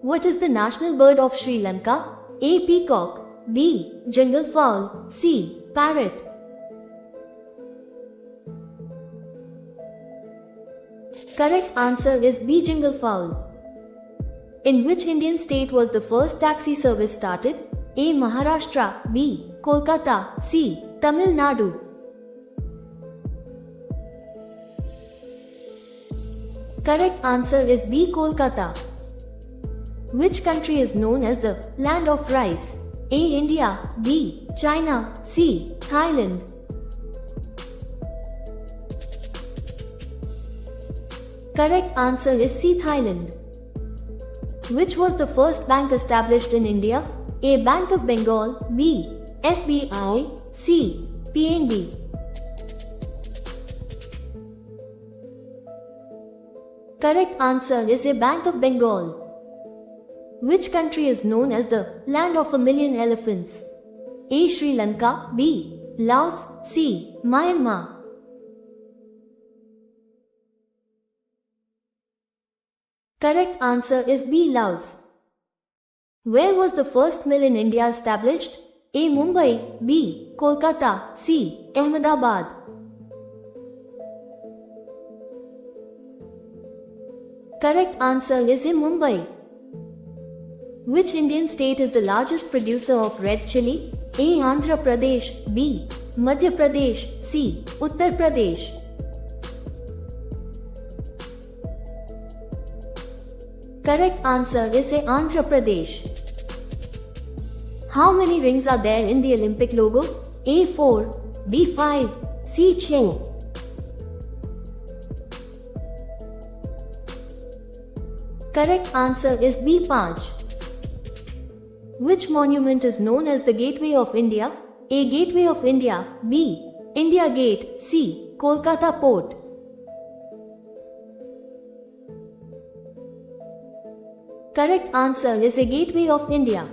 What is the national bird of Sri Lanka? A. Peacock. B. Jungle fowl. C. Parrot. Correct answer is B. Jungle fowl. In which Indian state was the first taxi service started? A. Maharashtra. B. Kolkata. C. Tamil Nadu. Correct answer is B. Kolkata. Which country is known as the land of rice? A. India. B. China. C. Thailand. Correct answer is C. Thailand. Which was the first bank established in India? A. Bank of Bengal. B. SBI. C. PNB. Correct answer is A. Bank of Bengal. Which country is known as the land of a million elephants? A. Sri Lanka. B. Laos. C. Myanmar. Correct answer is B. Laos. Where was the first mill in India established? A. Mumbai. B. Kolkata. C. Ahmedabad. Correct answer is A. Mumbai. Which Indian state is the largest producer of red chili? A. Andhra Pradesh. B. Madhya Pradesh. C. Uttar Pradesh. Correct answer is A. Andhra Pradesh. How many rings are there in the Olympic logo? A. 4. B. 5. C. 6. Correct answer is B. 5. Which monument is known as the Gateway of India? A. Gateway of India. B. India Gate. C. Kolkata Port. Correct answer is A. Gateway of India.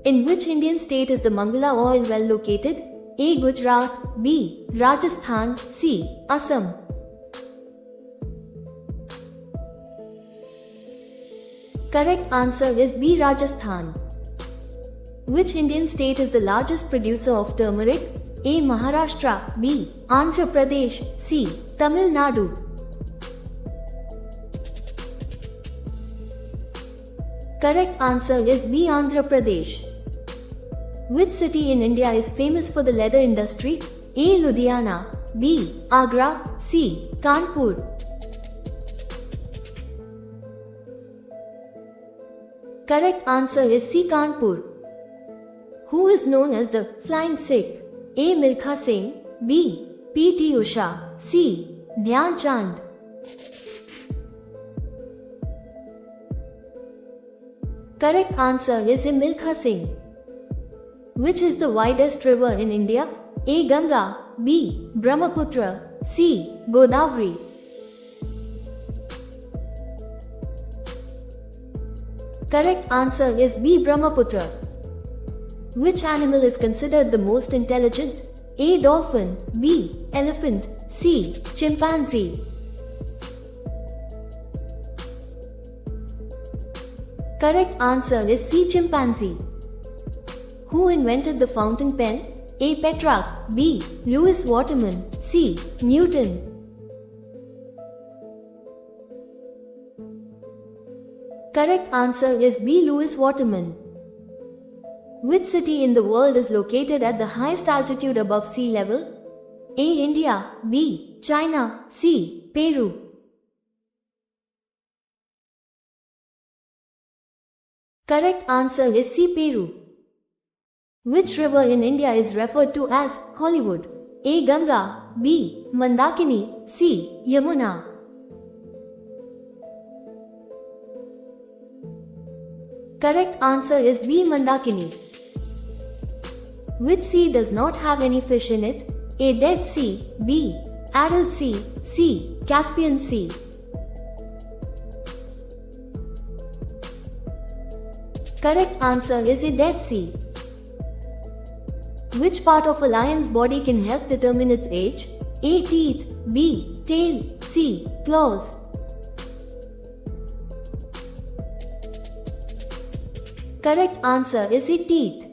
In which Indian state is the Mangala oil well located? A. Gujarat. B. Rajasthan. C. Assam. Correct answer is B. Rajasthan. Which Indian state is the largest producer of turmeric? A. Maharashtra. B. Andhra Pradesh. C. Tamil Nadu. Correct answer is B. Andhra Pradesh. Which city in India is famous for the leather industry? A. Ludhiana. B. Agra. C. Kanpur. Correct answer is C. Kanpur. Who is known as the Flying Sikh? A. Milkha Singh. B. P.T. Usha. C. Dhyan Chand. Correct answer is A. Milkha Singh. Which is the widest river in India? A. Ganga. B. Brahmaputra. C. Godavari. Correct answer is B. Brahmaputra. Which animal is considered the most intelligent? A. Dolphin. B. Elephant. C. Chimpanzee. Correct answer is C. Chimpanzee. Who invented the fountain pen? A. Petrarch. B. Lewis Waterman. C. Newton. Correct answer is B. Lewis Waterman. Which city in the world is located at the highest altitude above sea level? A. India. B. China. C. Peru. Correct answer is C. Peru. Which river in India is referred to as Hollywood? A. Ganga. B. Mandakini. C. Yamuna. Correct answer is B. Mandakini. Which sea does not have any fish in it? A. Dead Sea. B. Aral Sea. C. Caspian Sea. Correct answer is A. Dead Sea. Which part of a lion's body can help determine its age? A. Teeth. B. Tail. C. Claws. Correct answer is the teeth.